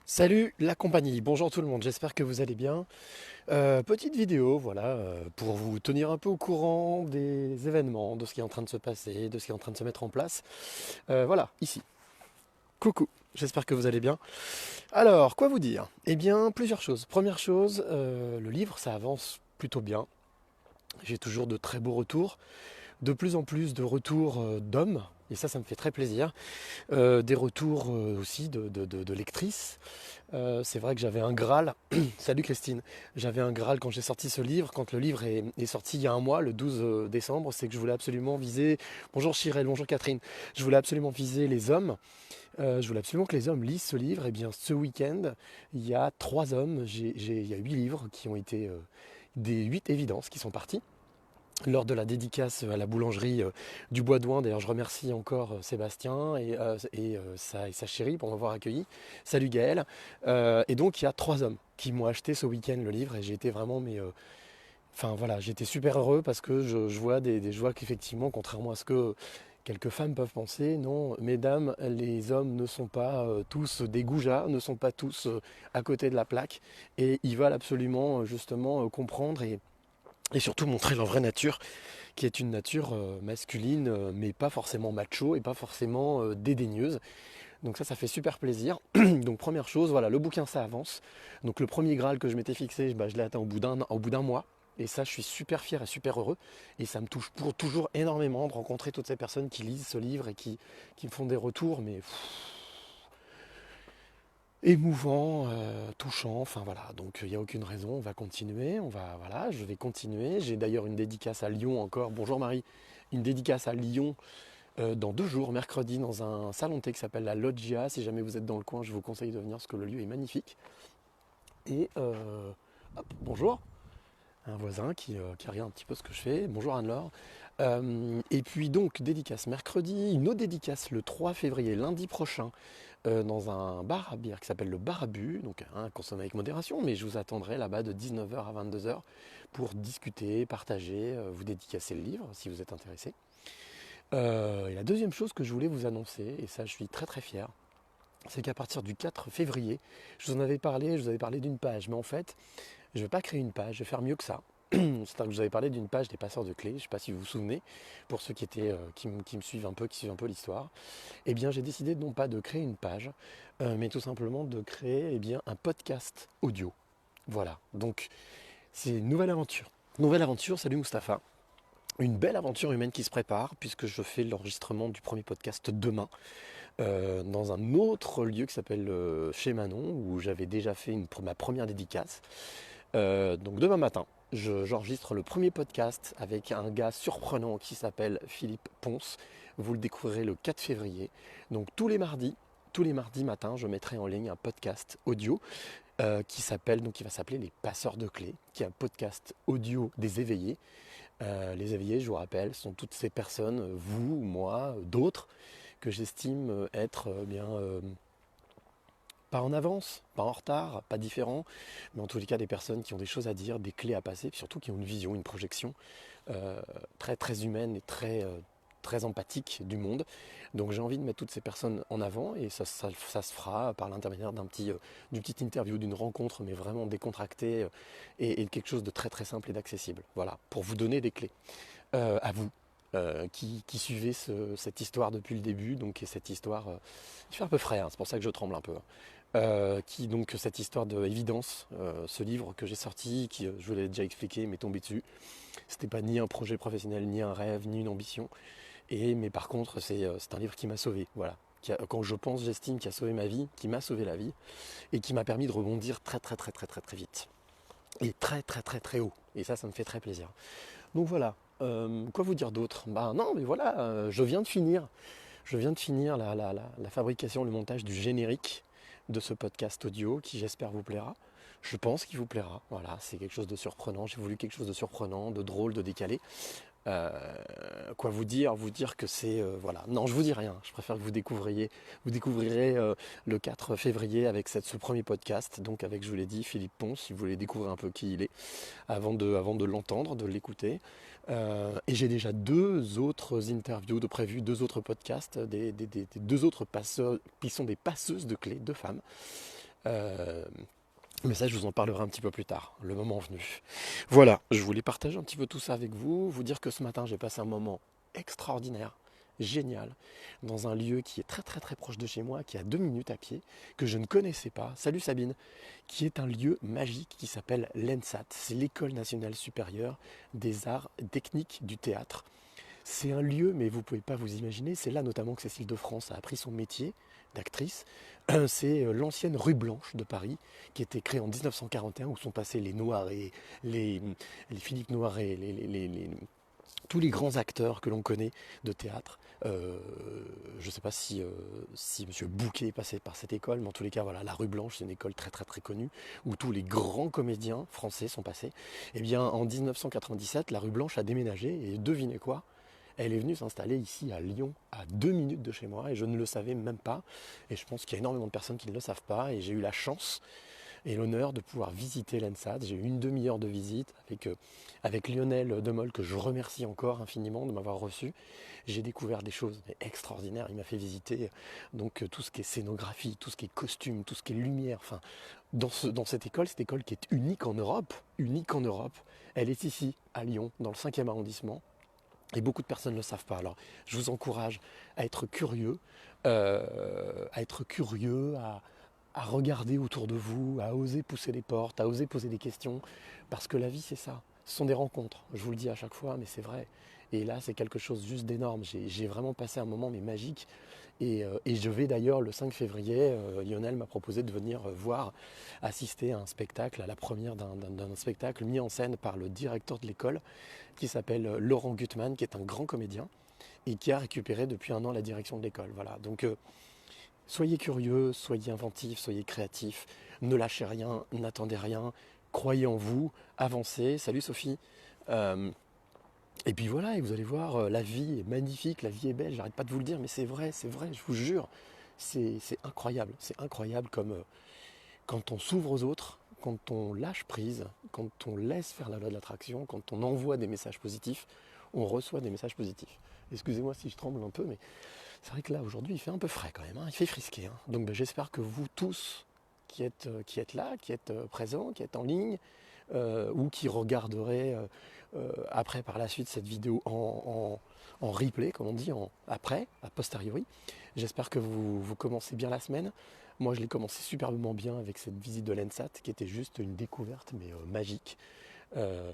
Salut la compagnie, bonjour tout le monde, j'espère que vous allez bien. Petite vidéo, voilà, pour vous tenir un peu au courant des événements, de ce qui est en train de se passer, de ce qui est en train de se mettre en place. Voilà, ici. Coucou, j'espère que vous allez bien. Alors, quoi vous dire? Eh bien, plusieurs choses. Première chose, le livre, ça avance plutôt bien. J'ai toujours de très beaux retours, de plus en plus de retours d'hommes, et ça me fait très plaisir. Des retours aussi de lectrices. C'est vrai que j'avais un Graal. Salut Christine. J'avais un Graal quand j'ai sorti ce livre. Quand le livre est sorti il y a un mois, le 12 décembre, c'est que je voulais absolument viser. Bonjour Chirel, bonjour Catherine. Je voulais absolument viser les hommes. Je voulais absolument que les hommes lisent ce livre. Et bien, ce week-end, il y a 3 hommes. Il y a 8 livres qui ont été des 8 évidences qui sont partis lors de la dédicace à la boulangerie du Bois d'Oin. D'ailleurs, je remercie encore Sébastien et sa chérie pour m'avoir accueilli. Salut Gaël. Et donc, il y a 3 hommes qui m'ont acheté ce week-end le livre et j'ai été vraiment, enfin voilà, j'étais super heureux parce que je vois je vois qu'effectivement, contrairement à ce que quelques femmes peuvent penser, non, mesdames, les hommes ne sont pas tous des goujats, ne sont pas tous à côté de la plaque et ils veulent absolument justement comprendre et surtout montrer leur vraie nature qui est une nature masculine, mais pas forcément macho et pas forcément dédaigneuse. Donc ça fait super plaisir. Donc première chose, voilà, le bouquin ça avance. Donc le premier Graal que je m'étais fixé, bah, je l'ai atteint au bout d'un mois. Et ça, je suis super fier et super heureux. Et ça me touche pour toujours énormément de rencontrer toutes ces personnes qui lisent ce livre et qui me font des retours, mais émouvant, touchant, enfin voilà, donc il n'y a aucune raison, on va continuer, voilà, je vais continuer. J'ai d'ailleurs une dédicace à Lyon encore, bonjour Marie, une dédicace à Lyon dans 2 jours, mercredi, dans un salon de thé qui s'appelle la Loggia. Si jamais vous êtes dans le coin, je vous conseille de venir parce que le lieu est magnifique. Et hop, bonjour, un voisin qui regarde un petit peu ce que je fais. Bonjour Anne-Laure. Et puis donc, dédicace mercredi, une autre dédicace le 3 février, lundi prochain, dans un bar à bière qui s'appelle le Bar à Bu, donc consommer avec modération, mais je vous attendrai là-bas de 19h à 22h pour discuter, partager, vous dédicacer le livre si vous êtes intéressé. Et la deuxième chose que je voulais vous annoncer, et ça je suis très très fier, c'est qu'à partir du 4 février, je vous en avais parlé, je vous avais parlé d'une page, mais en fait, je ne vais pas créer une page, je vais faire mieux que ça. C'est-à-dire que je vous avais parlé d'une page des passeurs de clés, je ne sais pas si vous vous souvenez, pour ceux qui me suivent un peu, qui suivent un peu l'histoire. Eh bien, j'ai décidé non pas de créer une page, mais tout simplement de créer un podcast audio. Voilà, donc c'est une nouvelle aventure. Nouvelle aventure, salut Mustapha. Une belle aventure humaine qui se prépare, puisque je fais l'enregistrement du premier podcast demain, dans un autre lieu qui s'appelle Chez Manon, où j'avais déjà fait ma première dédicace. Donc demain matin, j'enregistre le premier podcast avec un gars surprenant qui s'appelle Philippe Ponce. Vous le découvrirez le 4 février. Donc tous les mardis matins, je mettrai en ligne un podcast audio qui va s'appeler Les Passeurs de Clés, qui est un podcast audio des éveillés. Les éveillés, je vous rappelle, sont toutes ces personnes, vous, moi, d'autres, que j'estime être pas en avance, pas en retard, pas différent, mais en tous les cas des personnes qui ont des choses à dire, des clés à passer, puis surtout qui ont une vision, une projection très très humaine et très empathique du monde. Donc j'ai envie de mettre toutes ces personnes en avant et ça se fera par l'intermédiaire d'une petite interview, d'une rencontre, mais vraiment décontractée et quelque chose de très très simple et d'accessible. Voilà, pour vous donner des clés à vous. Qui suivez cette histoire depuis le début, donc et cette histoire, il fait un peu frais, hein, c'est pour ça que je tremble un peu. Qui donc cette histoire de évidence, ce livre que j'ai sorti, qui je vous l'ai déjà expliqué, m'est tombé dessus. C'était pas ni un projet professionnel, ni un rêve, ni une ambition. Mais par contre, c'est un livre qui m'a sauvé. Voilà. Quand je pense, j'estime qu'il a sauvé ma vie, qui m'a sauvé la vie, et qui m'a permis de rebondir très très très très très très vite. Et très très très très haut. Et ça me fait très plaisir. Donc voilà. Quoi vous dire d'autre? Bah non, mais voilà, je viens de finir. Je viens de finir la fabrication, le montage du générique de ce podcast audio qui j'espère vous plaira. Je pense qu'il vous plaira. Voilà, c'est quelque chose de surprenant. J'ai voulu quelque chose de surprenant, de drôle, de décalé. Euh, Quoi vous dire? Vous dire que c'est voilà. Non, je vous dis rien. Je préfère que vous découvrirez le 4 février avec ce premier podcast. Donc avec, je vous l'ai dit, Philippe Ponce. Si vous voulez découvrir un peu qui il est, avant de l'entendre, de l'écouter. Et j'ai déjà 2 autres interviews de prévues, 2 autres podcasts, des 2 autres passeurs qui sont des passeuses de clés, 2 femmes, Euh, mais ça, je vous en parlerai un petit peu plus tard, le moment venu. Voilà, je voulais partager un petit peu tout ça avec vous, vous dire que ce matin, j'ai passé un moment extraordinaire, génial, dans un lieu qui est très très très proche de chez moi, qui est à 2 minutes à pied, que je ne connaissais pas. Salut Sabine, qui est un lieu magique qui s'appelle l'ENSAT. C'est l'École nationale supérieure des arts et techniques du théâtre. C'est un lieu, mais vous ne pouvez pas vous imaginer, c'est là notamment que Cécile de France a appris son métier d'actrice. C'est l'ancienne rue Blanche de Paris, qui était créée en 1941, où sont passés les Noiret, les Philippe Noiret, tous les grands acteurs que l'on connaît de théâtre. Je ne sais pas si M. Bouquet est passé par cette école, mais en tous les cas, voilà, la rue Blanche, c'est une école très très très connue, où tous les grands comédiens français sont passés. Eh bien, en 1997, la rue Blanche a déménagé, et devinez quoi? Elle est venue s'installer ici à Lyon, à 2 minutes de chez moi, et je ne le savais même pas. Et je pense qu'il y a énormément de personnes qui ne le savent pas, et j'ai eu la chance et l'honneur de pouvoir visiter l'ENSAT. J'ai eu une demi-heure de visite avec Lionel Demol, que je remercie encore infiniment de m'avoir reçu. J'ai découvert des choses extraordinaires. Il m'a fait visiter donc tout ce qui est scénographie, tout ce qui est costume, tout ce qui est lumière. Enfin, dans cette école qui est unique en Europe, elle est ici, à Lyon, dans le 5e arrondissement. Et beaucoup de personnes ne le savent pas. Alors, je vous encourage à être curieux, à regarder autour de vous, à oser pousser les portes, à oser poser des questions, parce que la vie, c'est ça. Ce sont des rencontres. Je vous le dis à chaque fois, mais c'est vrai. Et là, c'est quelque chose juste d'énorme. J'ai vraiment passé un moment mais magique. Et je vais d'ailleurs le 5 février, Lionel m'a proposé de venir voir, assister à un spectacle, à la première d'un spectacle mis en scène par le directeur de l'école, qui s'appelle Laurent Gutmann, qui est un grand comédien et qui a récupéré depuis un an la direction de l'école. Voilà. Donc soyez curieux, soyez inventifs, soyez créatifs, ne lâchez rien, n'attendez rien, croyez en vous, avancez. Salut Sophie. Euh, et puis voilà, et vous allez voir, la vie est magnifique, la vie est belle, j'arrête pas de vous le dire, mais c'est vrai, je vous jure, c'est incroyable comme quand on s'ouvre aux autres, quand on lâche prise, quand on laisse faire la loi de l'attraction, quand on envoie des messages positifs, on reçoit des messages positifs. Excusez-moi si je tremble un peu, mais c'est vrai que là aujourd'hui il fait un peu frais quand même, hein, il fait frisquer. Hein. Donc ben, j'espère que vous tous qui êtes là, qui êtes présents, qui êtes en ligne, ou qui regarderez après par la suite cette vidéo en replay, comme on dit, après, a posteriori. J'espère que vous commencez bien la semaine. Moi je l'ai commencé superbement bien avec cette visite de l'ENSAT qui était juste une découverte mais magique. Euh,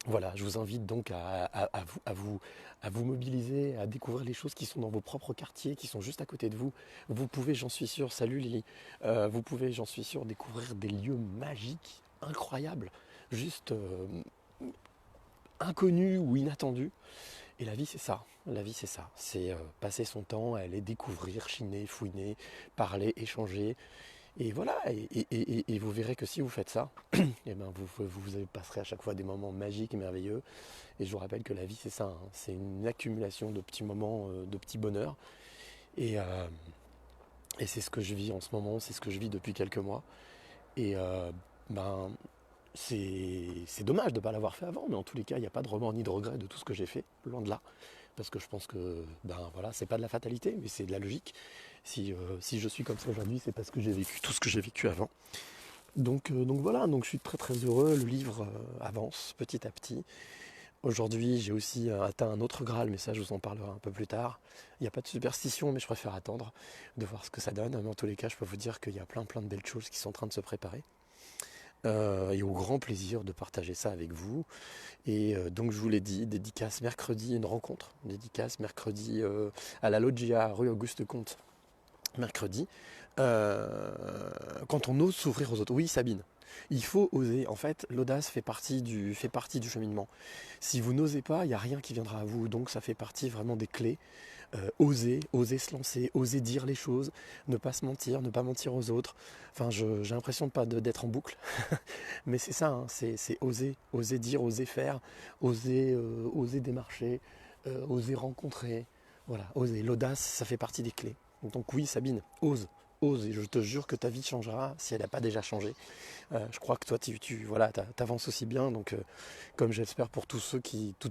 voilà, je vous invite donc à vous mobiliser, à découvrir les choses qui sont dans vos propres quartiers, qui sont juste à côté de vous. Vous pouvez, j'en suis sûr, salut Lily, vous pouvez, j'en suis sûr, découvrir des lieux magiques, incroyables, juste inconnus ou inattendus. Et la vie, c'est ça. La vie, c'est ça. C'est passer son temps à aller découvrir, chiner, fouiner, parler, échanger. Et voilà, et vous verrez que si vous faites ça, eh ben vous passerez à chaque fois des moments magiques et merveilleux. Et je vous rappelle que la vie, c'est ça, hein. C'est une accumulation de petits moments, de petits bonheurs. Et, euh, et c'est ce que je vis en ce moment, c'est ce que je vis depuis quelques mois. Et ben, c'est dommage de ne pas l'avoir fait avant, mais en tous les cas, il n'y a pas de remords ni de regret de tout ce que j'ai fait, loin de là. Parce que je pense que, ben voilà, c'est pas de la fatalité, mais c'est de la logique. Si je suis comme ça aujourd'hui, c'est parce que j'ai vécu tout ce que j'ai vécu avant. Donc voilà, donc je suis très très heureux, le livre avance petit à petit. Aujourd'hui, j'ai aussi atteint un autre Graal, mais ça je vous en parlerai un peu plus tard. Il n'y a pas de superstition, mais je préfère attendre de voir ce que ça donne. Mais en tous les cas, je peux vous dire qu'il y a plein de belles choses qui sont en train de se préparer. Et au grand plaisir de partager ça avec vous. Et donc je vous l'ai dit, dédicace mercredi, une rencontre, dédicace mercredi à la Loggia, rue Auguste Comte, mercredi, quand on ose s'ouvrir aux autres. Oui, Sabine, il faut oser. En fait, l'audace fait partie du cheminement. Si vous n'osez pas, il n'y a rien qui viendra à vous. Donc ça fait partie vraiment des clés. Oser se lancer, oser dire les choses, ne pas se mentir, ne pas mentir aux autres. Enfin, j'ai l'impression de pas d'être en boucle, mais c'est ça, hein, c'est oser dire, oser faire, oser démarcher, oser rencontrer. Voilà, oser. L'audace, ça fait partie des clés. Donc oui, Sabine, ose, et je te jure que ta vie changera si elle n'a pas déjà changé. Je crois que toi, voilà, t'avances aussi bien, donc comme j'espère pour toutes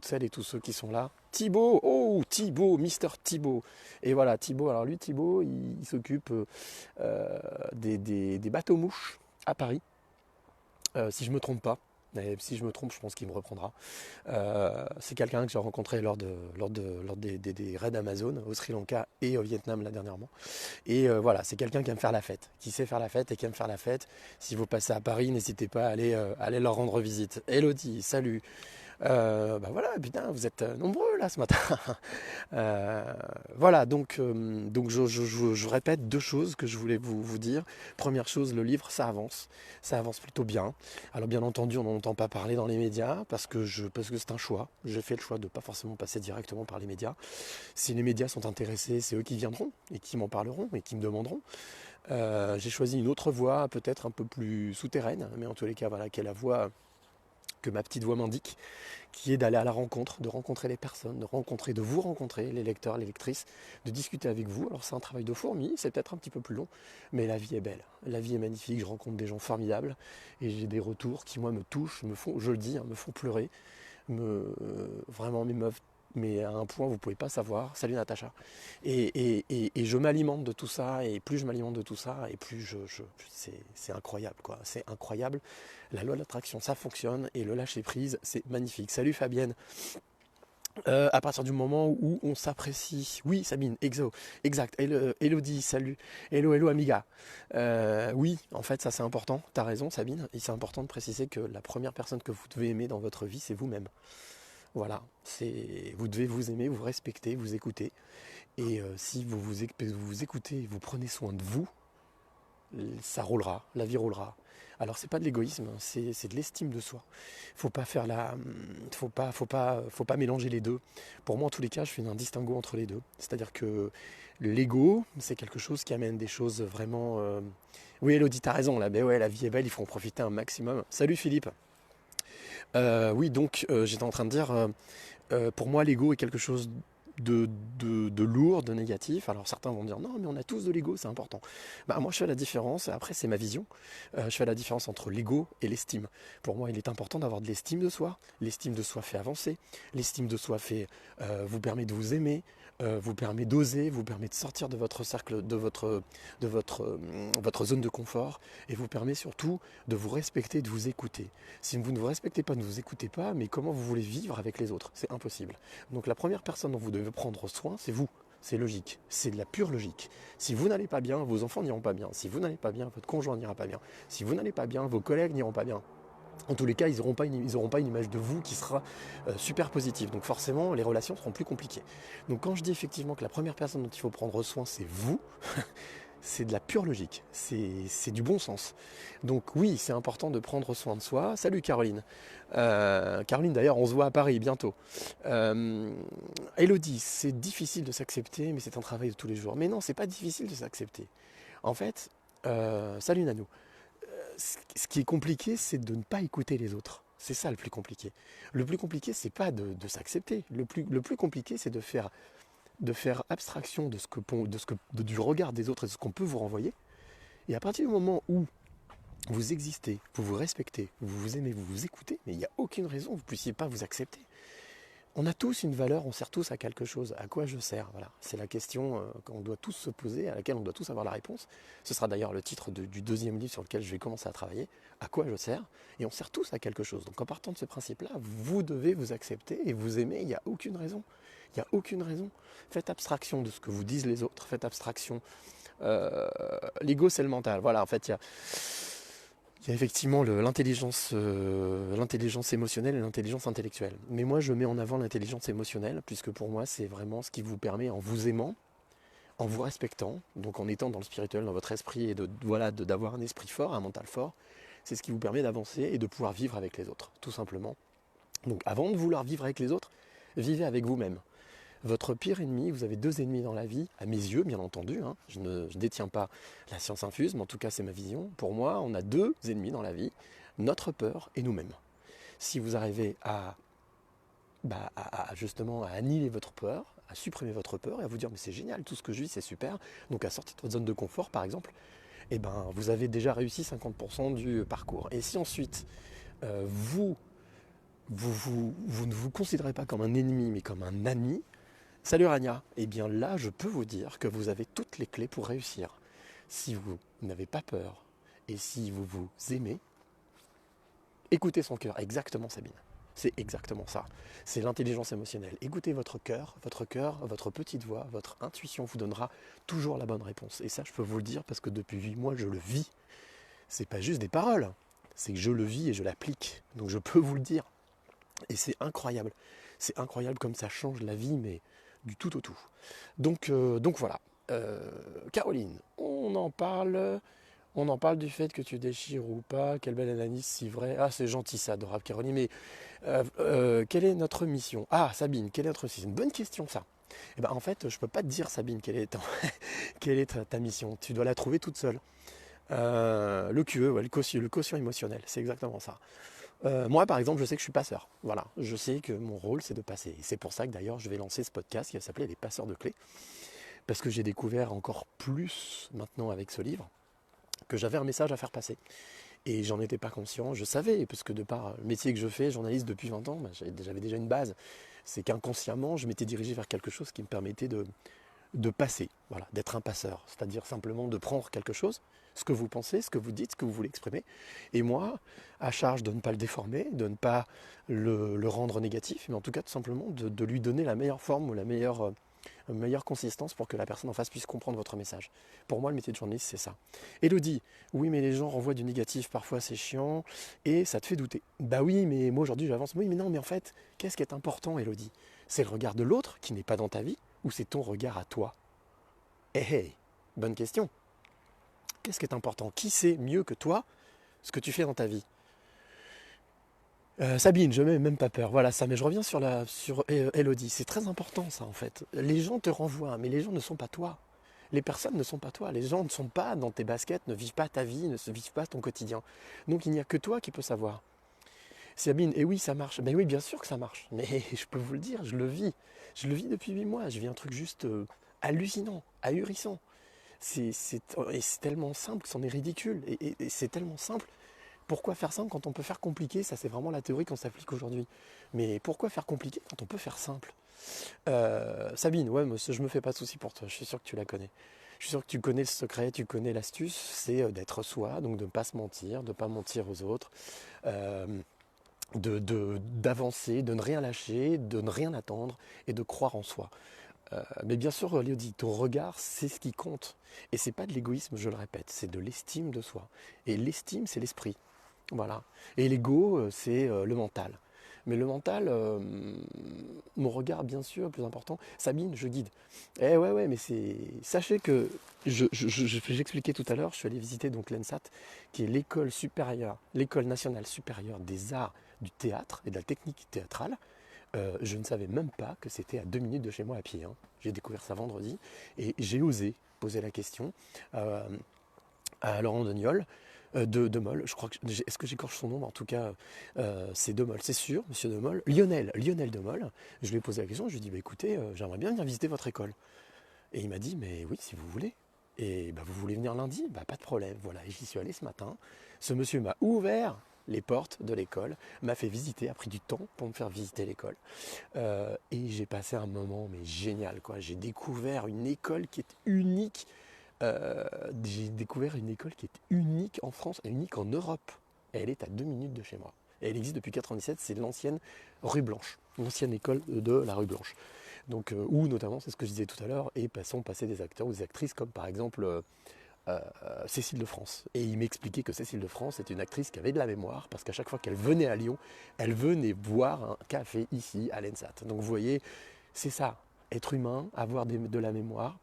celles et tous ceux qui sont là. Thibaut, oh Mister Thibaut. Et voilà, Thibaut, alors lui, Thibaut, il s'occupe des bateaux-mouches à Paris, si je me trompe pas. Et si je me trompe, je pense qu'il me reprendra. C'est quelqu'un que j'ai rencontré lors des raids Amazon au Sri Lanka et au Vietnam là dernièrement. Et voilà, c'est quelqu'un qui aime faire la fête, qui sait faire la fête et qui aime faire la fête. Si vous passez à Paris, n'hésitez pas à aller leur rendre visite. Elodie, salut. Bah voilà, putain, vous êtes nombreux là ce matin. Voilà, donc je répète deux choses que je voulais vous dire. Première chose, le livre, ça avance plutôt bien. Alors bien entendu, on n'en entend pas parler dans les médias parce que c'est un choix. J'ai fait le choix de ne pas forcément passer directement par les médias. Si les médias sont intéressés, c'est eux qui viendront et qui m'en parleront et qui me demanderont. J'ai choisi une autre voie, peut-être un peu plus souterraine, mais en tous les cas, voilà, qui est la voie que ma petite voix m'indique, qui est d'aller à la rencontre, de rencontrer les personnes, de vous rencontrer, les lecteurs, les lectrices, de discuter avec vous. Alors c'est un travail de fourmi, c'est peut-être un petit peu plus long, mais la vie est belle, la vie est magnifique, je rencontre des gens formidables, et j'ai des retours qui moi me touchent, me font, je le dis, hein, me font pleurer, vraiment m'émeuvent, mais à un point vous ne pouvez pas savoir. Salut Natacha. Et je m'alimente de tout ça, et plus je m'alimente de tout ça, et plus c'est incroyable, quoi. C'est incroyable. La loi de l'attraction, ça fonctionne, et le lâcher prise, c'est magnifique. Salut Fabienne. À partir du moment où on s'apprécie, oui Sabine, exact, Elodie, salut, hello amiga. Oui, en fait ça c'est important, t'as raison Sabine, et c'est important de préciser que la première personne que vous devez aimer dans votre vie, c'est vous-même. Voilà, vous devez vous aimer, vous respecter, vous écouter. Et si vous écoutez, vous prenez soin de vous, ça roulera, la vie roulera. Alors c'est pas de l'égoïsme, c'est de l'estime de soi. Faut pas mélanger les deux. Pour moi en tous les cas, je fais un distinguo entre les deux. C'est-à-dire que l'ego, c'est quelque chose qui amène des choses vraiment. Oui Elodie, t'as raison là, mais ouais, la vie est belle, il faut en profiter un maximum. Salut Philippe. Oui, donc j'étais en train de dire, pour moi l'ego est quelque chose de lourd, de négatif. Alors certains vont dire non mais on a tous de l'ego, c'est important. Bah moi je fais la différence, après c'est ma vision, je fais la différence entre l'ego et l'estime. Pour moi il est important d'avoir de l'estime de soi. L'estime de soi fait avancer, l'estime de soi vous permet de vous aimer, vous permet d'oser, vous permet de sortir de votre cercle, votre zone de confort, et vous permet surtout de vous respecter, de vous écouter. Si vous ne vous respectez pas, ne vous écoutez pas, mais comment vous voulez vivre avec les autres? C'est impossible. Donc la première personne dont vous devez prendre soin, c'est vous. C'est logique, c'est de la pure logique. Si vous n'allez pas bien, vos enfants n'iront pas bien. Si vous n'allez pas bien, votre conjoint n'ira pas bien. Si vous n'allez pas bien, vos collègues n'iront pas bien. En tous les cas, ils n'auront pas une image de vous qui sera super positive. Donc forcément, les relations seront plus compliquées. Donc quand je dis effectivement que la première personne dont il faut prendre soin, c'est vous, c'est de la pure logique, c'est du bon sens. Donc oui, c'est important de prendre soin de soi. Salut Caroline. Caroline d'ailleurs, on se voit à Paris bientôt. Elodie, c'est difficile de s'accepter, mais c'est un travail de tous les jours. Mais non, c'est pas difficile de s'accepter. En fait, salut Nanou. Ce qui est compliqué, c'est de ne pas écouter les autres. C'est ça le plus compliqué. Le plus compliqué, c'est pas de s'accepter. Le plus compliqué, c'est de faire abstraction du regard des autres et de ce qu'on peut vous renvoyer. Et à partir du moment où vous existez, vous vous respectez, vous vous aimez, vous vous écoutez, mais il n'y a aucune raison que vous ne puissiez pas vous accepter. On a tous une valeur, on sert tous à quelque chose. À quoi je sers? Voilà. C'est la question qu'on doit tous se poser, à laquelle on doit tous avoir la réponse. Ce sera d'ailleurs le titre du deuxième livre sur lequel je vais commencer à travailler. À quoi je sers? Et on sert tous à quelque chose. Donc en partant de ce principe-là, vous devez vous accepter et vous aimer. Il n'y a aucune raison. Il n'y a aucune raison. Faites abstraction de ce que vous disent les autres. Faites abstraction. L'ego, c'est le mental. Voilà, en fait, il y a effectivement l'intelligence émotionnelle et l'intelligence intellectuelle. Mais moi, je mets en avant l'intelligence émotionnelle, puisque pour moi, c'est vraiment ce qui vous permet, en vous aimant, en vous respectant, donc en étant dans le spirituel, dans votre esprit, et d'avoir un esprit fort, un mental fort, c'est ce qui vous permet d'avancer et de pouvoir vivre avec les autres, tout simplement. Donc avant de vouloir vivre avec les autres, vivez avec vous-même. Votre pire ennemi, vous avez deux ennemis dans la vie, à mes yeux bien entendu, hein. Je ne détiens pas la science infuse, mais en tout cas c'est ma vision. Pour moi, on a deux ennemis dans la vie, notre peur et nous-mêmes. Si vous arrivez justement à annihiler votre peur, à supprimer votre peur et à vous dire mais c'est génial, tout ce que je vis c'est super, donc à sortir de votre zone de confort par exemple, eh ben, vous avez déjà réussi 50% du parcours. Et si ensuite vous ne vous considérez pas comme un ennemi mais comme un ami, Salut Rania. Eh bien là, je peux vous dire que vous avez toutes les clés pour réussir. Si vous n'avez pas peur et si vous vous aimez, écoutez son cœur. Exactement Sabine. C'est exactement ça. C'est l'intelligence émotionnelle. Écoutez votre cœur, votre petite voix, votre intuition vous donnera toujours la bonne réponse. Et ça, je peux vous le dire parce que depuis 8 mois, je le vis. C'est pas juste des paroles, c'est que je le vis et je l'applique. Donc je peux vous le dire. Et c'est incroyable. C'est incroyable comme ça change la vie, mais du tout au tout. Donc voilà. Caroline, on en parle du fait que tu déchires ou pas. Quelle belle analyse, si vrai. Ah, c'est gentil, ça, adorable Caroline. Mais quelle est notre mission? Ah, Sabine, quelle est notre mission? C'est une bonne question, ça. Eh ben, en fait, je ne peux pas te dire, Sabine, quelle est ta mission. Tu dois la trouver toute seule. Le QE, ouais, le quotient émotionnel, c'est exactement ça. Moi, par exemple, je sais que je suis passeur. Voilà, je sais que mon rôle, c'est de passer. Et c'est pour ça que d'ailleurs, je vais lancer ce podcast qui va s'appeler Les Passeurs de Clés. Parce que j'ai découvert encore plus maintenant avec ce livre que j'avais un message à faire passer. Et j'en étais pas conscient, je savais, parce que de par le métier que je fais, journaliste depuis 20 ans, j'avais déjà une base. C'est qu'inconsciemment, je m'étais dirigé vers quelque chose qui me permettait de passer, voilà, d'être un passeur. C'est-à-dire simplement de prendre quelque chose, ce que vous pensez, ce que vous dites, ce que vous voulez exprimer. Et moi, à charge de ne pas le déformer, de ne pas le rendre négatif, mais en tout cas tout simplement de lui donner la meilleure forme ou la meilleure consistance pour que la personne en face puisse comprendre votre message. Pour moi, le métier de journaliste, c'est ça. Elodie, oui, mais les gens renvoient du négatif, parfois c'est chiant, et ça te fait douter. Bah oui, mais moi aujourd'hui j'avance. Oui, mais non, mais en fait, qu'est-ce qui est important, Elodie? C'est le regard de l'autre qui n'est pas dans ta vie, ou c'est ton regard à toi? Eh hey, bonne question. Qu'est-ce qui est important? Qui sait mieux que toi ce que tu fais dans ta vie? Sabine, je n'ai même pas peur. Voilà ça, mais je reviens sur Elodie. C'est très important ça en fait. Les gens te renvoient, mais les gens ne sont pas toi. Les personnes ne sont pas toi. Les gens ne sont pas dans tes baskets, ne vivent pas ta vie, ne se vivent pas ton quotidien. Donc il n'y a que toi qui peux savoir. Sabine, et oui, ça marche. Ben oui, bien sûr que ça marche. Mais je peux vous le dire, je le vis. Je le vis depuis 8 mois. Je vis un truc juste hallucinant, ahurissant. Et c'est tellement simple que c'en est ridicule. Et c'est tellement simple. Pourquoi faire simple quand on peut faire compliqué? Ça, c'est vraiment la théorie qu'on s'applique aujourd'hui. Mais pourquoi faire compliqué quand on peut faire simple? Sabine, ouais, monsieur, je me fais pas de soucis pour toi. Je suis sûr que tu la connais. Je suis sûr que tu connais le secret, tu connais l'astuce. C'est d'être soi, donc de ne pas se mentir, de ne pas mentir aux autres. Euh, D'avancer, de ne rien lâcher, de ne rien attendre et de croire en soi. Mais bien sûr, Léodie, ton regard, c'est ce qui compte. Et c'est pas de l'égoïsme, je le répète, c'est de l'estime de soi. Et l'estime, c'est l'esprit. Voilà. Et l'ego, c'est le mental. Mais le mental, mon regard, bien sûr, le plus important. Sabine, je guide. Eh ouais, ouais, mais c'est. Sachez que, j'expliquais tout à l'heure, je suis allé visiter donc l'ENSAT, qui est l'école supérieure, l'école nationale supérieure des arts du théâtre et de la technique théâtrale. Je ne savais même pas que c'était à 2 minutes de chez moi à pied, hein. J'ai découvert ça vendredi et j'ai osé poser la question à Laurent Deniol, de Moll. Je crois que est-ce que j'écorche son nom? En tout cas, c'est De Moll, c'est sûr, Monsieur De Moll. Lionel De Moll. Je lui ai posé la question. Je lui ai dit, bah, écoutez, j'aimerais bien venir visiter votre école. Et il m'a dit, mais oui, si vous voulez. Et bah, vous voulez venir lundi? Bah, pas de problème. Voilà, et j'y suis allé ce matin. Ce monsieur m'a ouvert les portes de l'école, m'a fait visiter, a pris du temps pour me faire visiter l'école. Et j'ai passé un moment mais génial, quoi. J'ai découvert une école qui est unique. J'ai découvert une école qui est unique en France et unique en Europe. Et elle est à 2 minutes de chez moi. Et elle existe depuis 97, c'est l'ancienne rue Blanche, l'ancienne école de la rue Blanche. Donc, où notamment, c'est ce que je disais tout à l'heure, et sont passés des acteurs ou des actrices comme par exemple Cécile de France. Et il m'expliquait que Cécile de France est une actrice qui avait de la mémoire, parce qu'à chaque fois qu'elle venait à Lyon, elle venait boire un café ici à l'ENSAT. Donc vous voyez, c'est ça, être humain, avoir de la mémoire,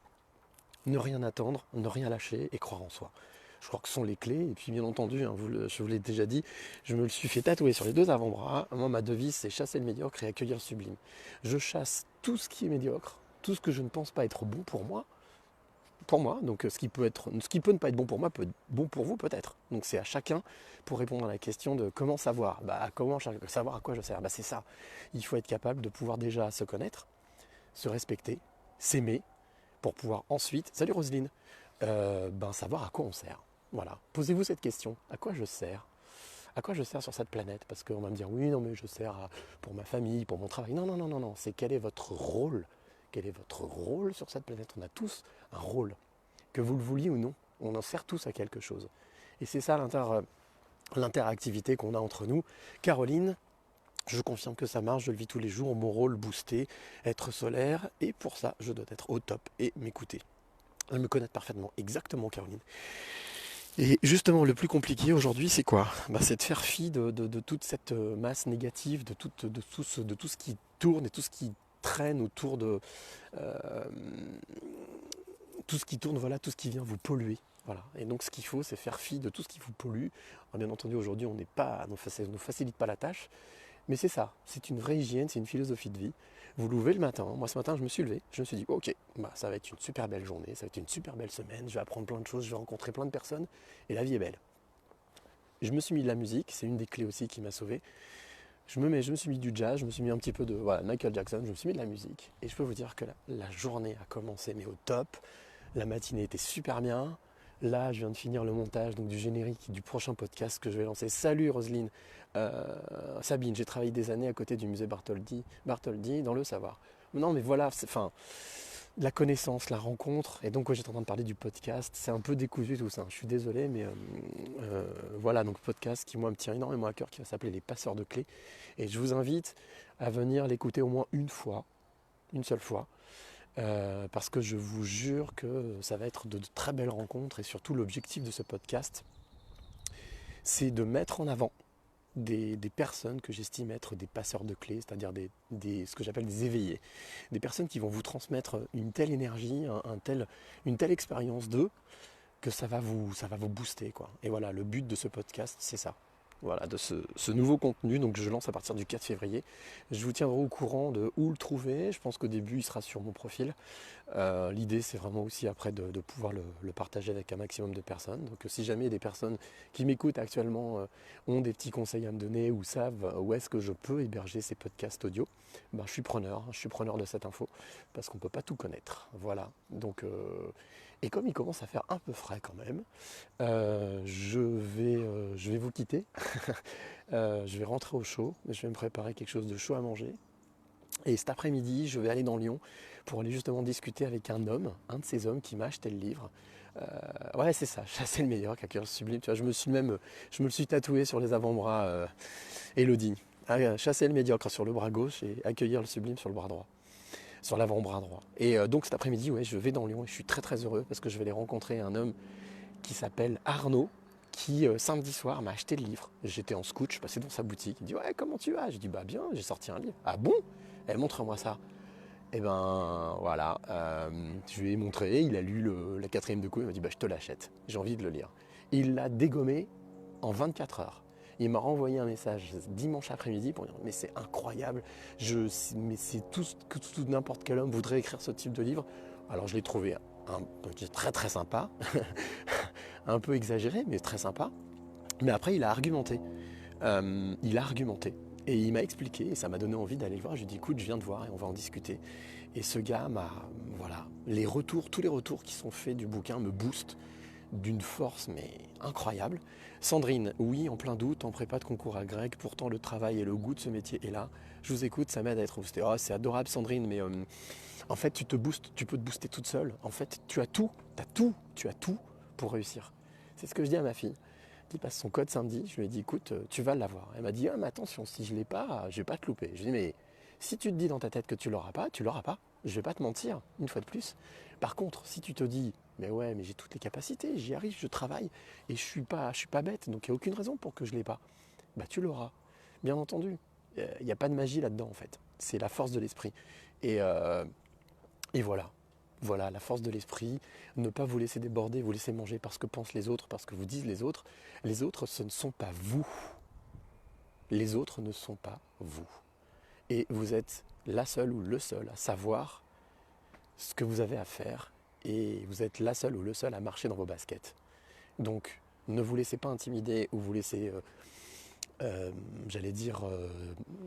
ne rien attendre, ne rien lâcher et croire en soi. Je crois que ce sont les clés. Et puis bien entendu, hein, je vous l'ai déjà dit, je me le suis fait tatouer sur les 2 avant-bras. Moi, ma devise, c'est chasser le médiocre et accueillir le sublime. Je chasse tout ce qui est médiocre, tout ce que je ne pense pas être bon pour moi. Donc ce qui peut ne pas être bon pour moi peut être bon pour vous peut-être. Donc c'est à chacun pour répondre à la question de comment savoir. Comment savoir à quoi je sers? C'est ça. Il faut être capable de pouvoir déjà se connaître, se respecter, s'aimer, pour pouvoir ensuite, salut Roselyne, savoir à quoi on sert. Voilà. Posez-vous cette question. À quoi je sers? À quoi je sers sur cette planète? Parce qu'on va me dire, oui, non, mais je sers pour ma famille, pour mon travail. Non, non, non, non, non. C'est quel est votre rôle? Quel est votre rôle sur cette planète? On a tous un rôle, que vous le vouliez ou non. On en sert tous à quelque chose. Et c'est ça l'interactivité qu'on a entre nous. Caroline, je confirme que ça marche, je le vis tous les jours, mon rôle boosté, être solaire, et pour ça, je dois être au top et m'écouter. Me connaître parfaitement, exactement Caroline. Et justement, le plus compliqué aujourd'hui, c'est quoi? C'est de faire fi de toute cette masse négative, de tout ce qui tourne et tout ce qui traîne autour de... euh, tout ce qui tourne, voilà, tout ce qui vient vous polluer. Voilà. Et donc ce qu'il faut, c'est faire fi de tout ce qui vous pollue. Alors, bien entendu, aujourd'hui, on ne nous facilite pas la tâche, mais c'est ça, c'est une vraie hygiène, c'est une philosophie de vie. Vous levez le matin, moi ce matin je me suis levé, je me suis dit ok, ça va être une super belle journée, ça va être une super belle semaine, je vais apprendre plein de choses, je vais rencontrer plein de personnes, et la vie est belle. Je me suis mis de la musique, c'est une des clés aussi qui m'a sauvé. Je me suis mis du jazz, je me suis mis un petit peu de Michael Jackson, je me suis mis de la musique, et je peux vous dire que la journée a commencé mais au top, la matinée était super bien. Là, je viens de finir le montage donc, du générique du prochain podcast que je vais lancer. Salut Roselyne, Sabine, j'ai travaillé des années à côté du musée Bartholdi dans le savoir. Non mais voilà, la connaissance, la rencontre, et donc j'étais en train de parler du podcast, c'est un peu décousu tout ça, je suis désolé, mais voilà, donc podcast qui moi me tient énormément à cœur, qui va s'appeler Les Passeurs de Clés, et je vous invite à venir l'écouter au moins une seule fois, parce que je vous jure que ça va être de très belles rencontres, et surtout l'objectif de ce podcast, c'est de mettre en avant des personnes que j'estime être des passeurs de clés, c'est-à-dire ce que j'appelle des éveillés. Des personnes qui vont vous transmettre une telle énergie, une telle expérience d'eux, que ça va vous booster, quoi. Et voilà, le but de ce podcast, c'est ça. Voilà, de ce nouveau contenu, donc je lance à partir du 4 février. Je vous tiendrai au courant de où le trouver. Je pense qu'au début, il sera sur mon profil. L'idée, c'est vraiment aussi après de pouvoir le partager avec un maximum de personnes. Donc si jamais des personnes qui m'écoutent actuellement ont des petits conseils à me donner ou savent où est-ce que je peux héberger ces podcasts audio, je suis preneur de cette info, parce qu'on ne peut pas tout connaître. Voilà, donc... et comme il commence à faire un peu frais quand même, je vais vous quitter. Je vais rentrer au chaud, je vais me préparer quelque chose de chaud à manger. Et cet après-midi, je vais aller dans Lyon pour aller justement discuter avec un de ces hommes qui m'a acheté le livre. Ouais, c'est ça, Chasser le médiocre, accueillir le sublime. Tu vois, je me le suis tatoué sur les avant-bras, Elodie. Chasser le médiocre sur le bras gauche et accueillir le sublime sur le bras droit. Sur l'avant-bras droit. Et donc cet après-midi, ouais, je vais dans Lyon et je suis très très heureux parce que je vais aller rencontrer un homme qui s'appelle Arnaud, qui samedi soir m'a acheté le livre. J'étais en scout, je passais dans sa boutique. Il me dit ouais, comment tu vas? J'ai dit bah bien, j'ai sorti un livre. Ah bon? Elle montre-moi ça. Et ben voilà, je lui ai montré, il a lu la quatrième de coup, il m'a dit bah je te l'achète, j'ai envie de le lire. Il l'a dégommé en 24 heures. Il m'a renvoyé un message dimanche après-midi pour dire mais c'est incroyable, mais c'est tout ce que n'importe quel homme voudrait écrire ce type de livre. Alors je l'ai trouvé très très sympa, un peu exagéré mais très sympa. Mais après il a argumenté. Et il m'a expliqué et ça m'a donné envie d'aller le voir. Je lui ai dit écoute, je viens de voir et on va en discuter. Et ce gars voilà, tous les retours qui sont faits du bouquin me boostent d'une force mais incroyable. Sandrine, oui, en plein doute, en prépa de concours à grec, pourtant le travail et le goût de ce métier est là. Je vous écoute, ça m'aide à être boosté. Oh, c'est adorable Sandrine, mais en fait tu peux te booster toute seule. En fait, tu as tout pour réussir. C'est ce que je dis à ma fille qui passe son code samedi. Je lui ai dit écoute, tu vas l'avoir. Elle m'a dit ah, mais attention, si je ne l'ai pas, je vais pas te louper. Je lui ai dit mais si tu te dis dans ta tête que tu l'auras pas, tu l'auras pas. Je vais pas te mentir, une fois de plus. Par contre, si tu te dis mais ouais, mais j'ai toutes les capacités, j'y arrive, je travaille et je suis pas bête, donc il n'y a aucune raison pour que je l'ai pas. Bah tu l'auras. Bien entendu, il n'y a pas de magie là-dedans en fait. C'est la force de l'esprit. Et voilà. Voilà, la force de l'esprit, ne pas vous laisser déborder, vous laisser manger parce que pensent les autres, parce que vous disent les autres. Les autres, ce ne sont pas vous. Les autres ne sont pas vous. Et vous êtes la seule ou le seul à savoir ce que vous avez à faire et vous êtes la seule ou le seul à marcher dans vos baskets. Donc, ne vous laissez pas intimider ou vous laisser,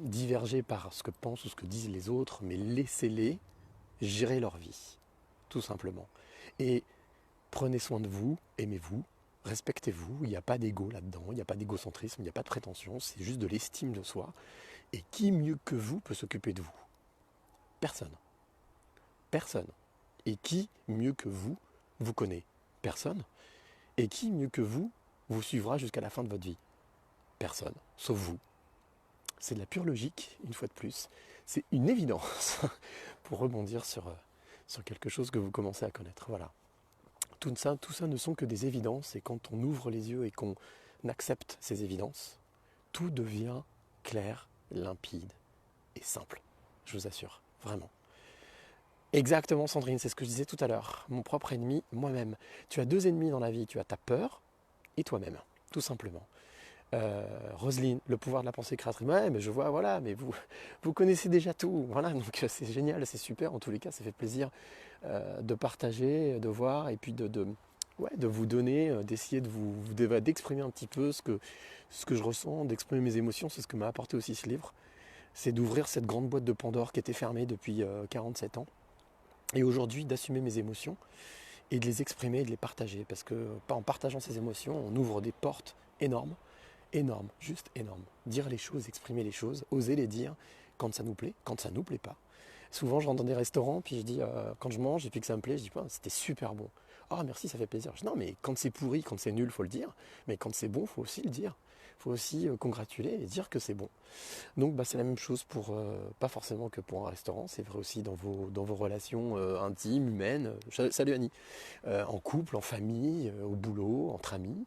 diverger par ce que pensent ou ce que disent les autres, mais laissez-les gérer leur vie. Tout simplement. Et prenez soin de vous, aimez-vous, respectez-vous, il n'y a pas d'ego là-dedans, il n'y a pas d'égocentrisme, il n'y a pas de prétention, c'est juste de l'estime de soi. Et qui mieux que vous peut s'occuper de vous? Personne. Personne. Et qui, mieux que vous connaît? Personne. Et qui, mieux que vous suivra jusqu'à la fin de votre vie? Personne, sauf vous. C'est de la pure logique, une fois de plus. C'est une évidence pour rebondir sur quelque chose que vous commencez à connaître. Voilà. Tout ça ne sont que des évidences, et quand on ouvre les yeux et qu'on accepte ces évidences, tout devient clair, limpide et simple. Je vous assure, vraiment. Exactement, Sandrine, c'est ce que je disais tout à l'heure. Mon propre ennemi, moi-même. Tu as deux ennemis dans la vie, tu as ta peur et toi-même, tout simplement. Roselyne, le pouvoir de la pensée créatrice. Ouais, mais je vois, voilà, mais vous connaissez déjà tout. Voilà, donc c'est génial, c'est super. En tous les cas, ça fait plaisir de partager, de voir, et puis de vous donner, d'essayer d'exprimer un petit peu ce que je ressens, d'exprimer mes émotions. C'est ce que m'a apporté aussi ce livre. C'est d'ouvrir cette grande boîte de Pandore qui était fermée depuis 47 ans. Et aujourd'hui, d'assumer mes émotions et de les exprimer et de les partager. Parce que en partageant ces émotions, on ouvre des portes énormes. Énorme, juste énorme. Dire les choses, exprimer les choses, oser les dire quand ça nous plaît, quand ça nous plaît pas. Souvent, je rentre dans des restaurants, puis je dis, quand je mange et puis que ça me plaît, je dis, c'était super bon. Ah, merci, ça fait plaisir. Je dis, non, mais quand c'est pourri, quand c'est nul, faut le dire. Mais quand c'est bon, faut aussi le dire. Faut aussi congratuler et dire que c'est bon. Donc, c'est la même chose pour, pas forcément que pour un restaurant, c'est vrai aussi dans vos relations intimes, humaines. Salut Annie. En couple, en famille, au boulot, entre amis.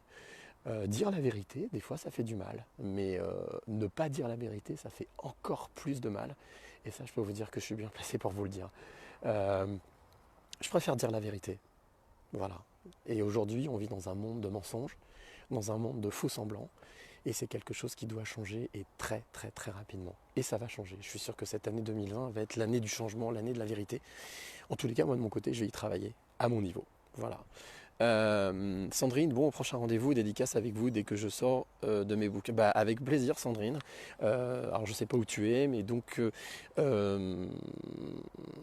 Dire la vérité, des fois ça fait du mal, mais ne pas dire la vérité, ça fait encore plus de mal. Et ça, je peux vous dire que je suis bien placé pour vous le dire. Euh, je préfère dire la vérité. Voilà. Et aujourd'hui, on vit dans un monde de mensonges, dans un monde de faux semblants. Et c'est quelque chose qui doit changer, et très très très rapidement. Et ça va changer. Je suis sûr que cette année 2020 va être l'année du changement, l'année de la vérité. En tous les cas, moi de mon côté, je vais y travailler à mon niveau. Voilà. Sandrine, bon, au prochain rendez-vous, dédicace avec vous dès que je sors de mes bouquins. Avec plaisir, Sandrine. Alors, je sais pas où tu es, mais donc,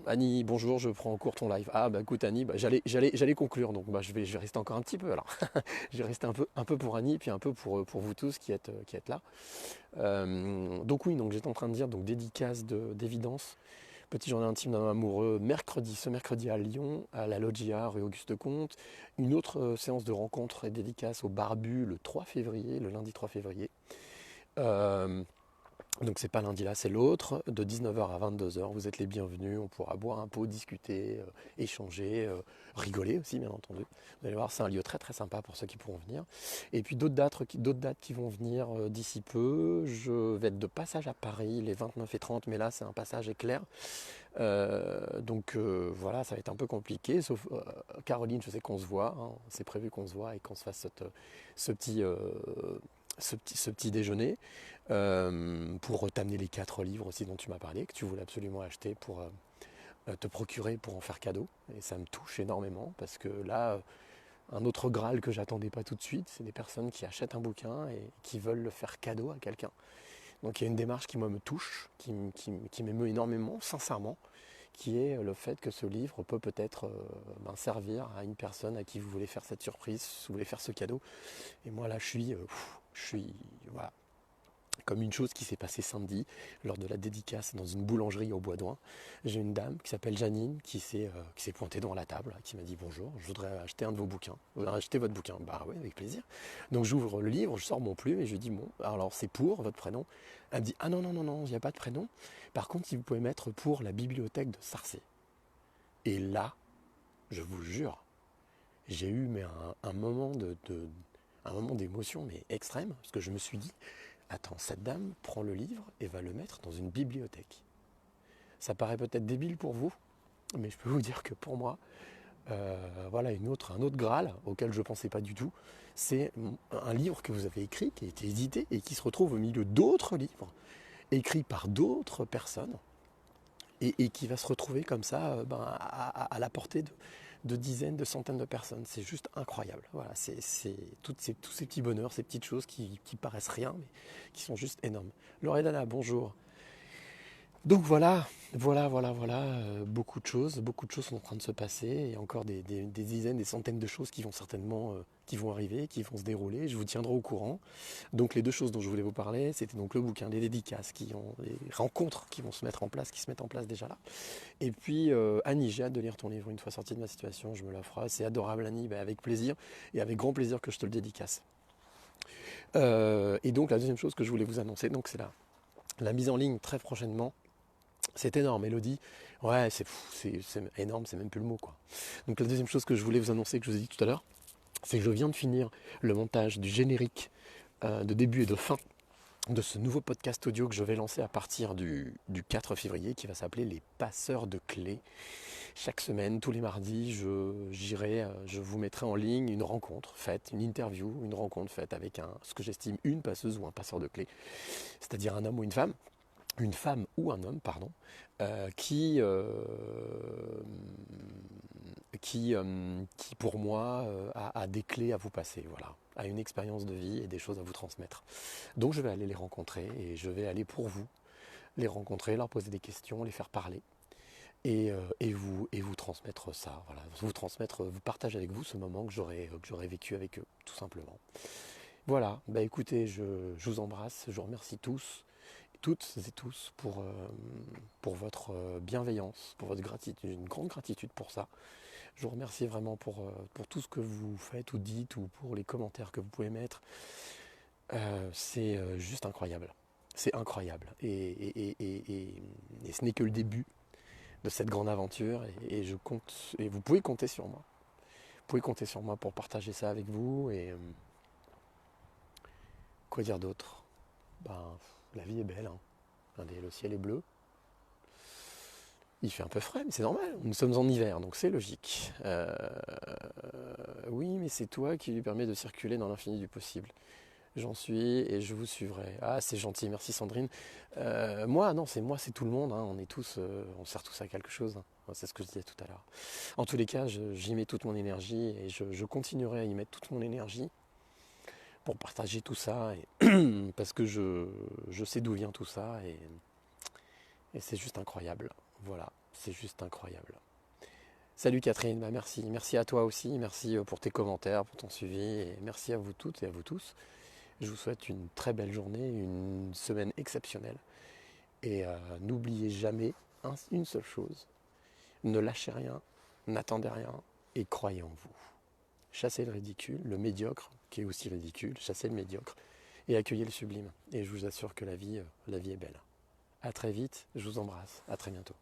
Annie, bonjour, je prends en cours ton live. Ah, écoute, Annie, j'allais conclure, donc je vais rester encore un petit peu alors. Je vais rester un peu pour Annie, puis un peu pour vous tous qui êtes là. Donc, oui, donc j'étais en train de dire, donc, dédicace d'évidence. Petit journée intime d'un amoureux, ce mercredi à Lyon, à la Loggia, rue Auguste Comte. Une autre séance de rencontre et dédicace au Barbu le 3 février, le lundi 3 février. Donc c'est pas lundi là, c'est l'autre, de 19h à 22h. Vous êtes les bienvenus, on pourra boire un pot, discuter, échanger, rigoler aussi bien entendu. Vous allez voir, c'est un lieu très très sympa pour ceux qui pourront venir. Et puis d'autres dates qui vont venir d'ici peu. Je vais être de passage à Paris les 29 et 30, mais là c'est un passage éclair. Donc voilà, ça va être un peu compliqué, sauf Caroline, je sais qu'on se voit, hein, c'est prévu qu'on se voit et qu'on se fasse ce petit déjeuner pour t'amener les 4 livres aussi dont tu m'as parlé, que tu voulais absolument acheter pour te procurer pour en faire cadeau. Et ça me touche énormément parce que là, un autre Graal que j'attendais pas tout de suite, c'est des personnes qui achètent un bouquin et qui veulent le faire cadeau à quelqu'un. Donc il y a une démarche qui moi me touche, qui m'émeut énormément, sincèrement, qui est le fait que ce livre peut-être servir à une personne à qui vous voulez faire cette surprise, vous voulez faire ce cadeau. Et moi là je suis voilà, comme une chose qui s'est passée samedi lors de la dédicace dans une boulangerie au Bois d'Oing. J'ai une dame qui s'appelle Janine qui s'est pointée devant la table, qui m'a dit bonjour, je voudrais acheter un de vos bouquins. Acheter votre bouquin. Bah oui, avec plaisir. Donc j'ouvre le livre, je sors mon plume et je lui dis bon, alors c'est pour votre prénom. Elle me dit ah non, non, non, non, il n'y a pas de prénom. Par contre, si vous pouvez mettre pour la bibliothèque de Sarcey. Et là, je vous jure, j'ai eu un moment un moment d'émotion mais extrême, parce que je me suis dit attends, cette dame prend le livre et va le mettre dans une bibliothèque. Ça paraît peut-être débile pour vous, mais je peux vous dire que pour moi, voilà un autre Graal auquel je ne pensais pas du tout. C'est un livre que vous avez écrit, qui a été édité et qui se retrouve au milieu d'autres livres, écrits par d'autres personnes, et qui va se retrouver comme ça à la portée de dizaines, de centaines de personnes. C'est juste incroyable. Voilà, c'est tous ces petits bonheurs, ces petites choses qui paraissent rien, mais qui sont juste énormes. Loredana, bonjour. Donc voilà, beaucoup de choses sont en train de se passer, et encore des dizaines, des centaines de choses qui vont certainement, qui vont arriver, qui vont se dérouler, je vous tiendrai au courant. Donc les deux choses dont je voulais vous parler, c'était donc le bouquin, les dédicaces, les rencontres qui vont se mettre en place, qui se mettent en place déjà là. Et puis Annie, j'ai hâte de lire ton livre une fois sorti de ma situation, je me la ferai, c'est adorable Annie, bah, avec plaisir, et avec grand plaisir que je te le dédicace. Et donc la deuxième chose que je voulais vous annoncer, donc c'est la mise en ligne très prochainement. C'est énorme, Elodie. Ouais, c'est énorme, c'est même plus le mot, quoi. Donc la deuxième chose que je voulais vous annoncer, que je vous ai dit tout à l'heure, c'est que je viens de finir le montage du générique de début et de fin de ce nouveau podcast audio que je vais lancer à partir du 4 février, qui va s'appeler Les Passeurs de Clés. Chaque semaine, tous les mardis, je vous mettrai en ligne une rencontre faite, une interview, une rencontre faite avec ce que j'estime une passeuse ou un passeur de clés, c'est-à-dire un homme ou une femme ou un homme, pardon, euh, qui, euh, qui pour moi a des clés à vous passer, voilà, a une expérience de vie et des choses à vous transmettre. Donc je vais aller les rencontrer et je vais aller pour vous les rencontrer, leur poser des questions, les faire parler et vous transmettre ça, voilà, vous partager avec vous ce moment que j'aurais vécu avec eux, tout simplement. Voilà, bah écoutez, je vous embrasse, je vous remercie tous, toutes et tous pour votre bienveillance, pour votre gratitude, une grande gratitude pour ça. Je vous remercie vraiment pour tout ce que vous faites ou dites ou pour les commentaires que vous pouvez mettre. C'est juste incroyable. C'est incroyable. Et ce n'est que le début de cette grande aventure et je compte et vous pouvez compter sur moi. Vous pouvez compter sur moi pour partager ça avec vous et quoi dire d'autre? Ben, la vie est belle, hein. Regardez, le ciel est bleu. Il fait un peu frais, mais c'est normal. Nous sommes en hiver, donc c'est logique. Oui, mais c'est toi qui lui permet de circuler dans l'infini du possible. J'en suis et je vous suivrai. Ah, c'est gentil, merci Sandrine. Moi, non, c'est moi, c'est tout le monde, hein. On est tous, on sert tous à quelque chose, hein. C'est ce que je disais tout à l'heure. En tous les cas, j'y mets toute mon énergie et je continuerai à y mettre toute mon énergie pour partager tout ça, parce que je sais d'où vient tout ça et c'est juste incroyable. Voilà, c'est juste incroyable. Salut Catherine, bah merci, merci à toi aussi, merci pour tes commentaires, pour ton suivi et merci à vous toutes et à vous tous. Je vous souhaite une très belle journée, une semaine exceptionnelle. Et n'oubliez jamais une seule chose, ne lâchez rien, n'attendez rien et croyez en vous. Chassez le ridicule, le médiocre, qui est aussi ridicule, chassez le médiocre et accueillez le sublime. Et je vous assure que la vie est belle. À très vite, je vous embrasse, à très bientôt.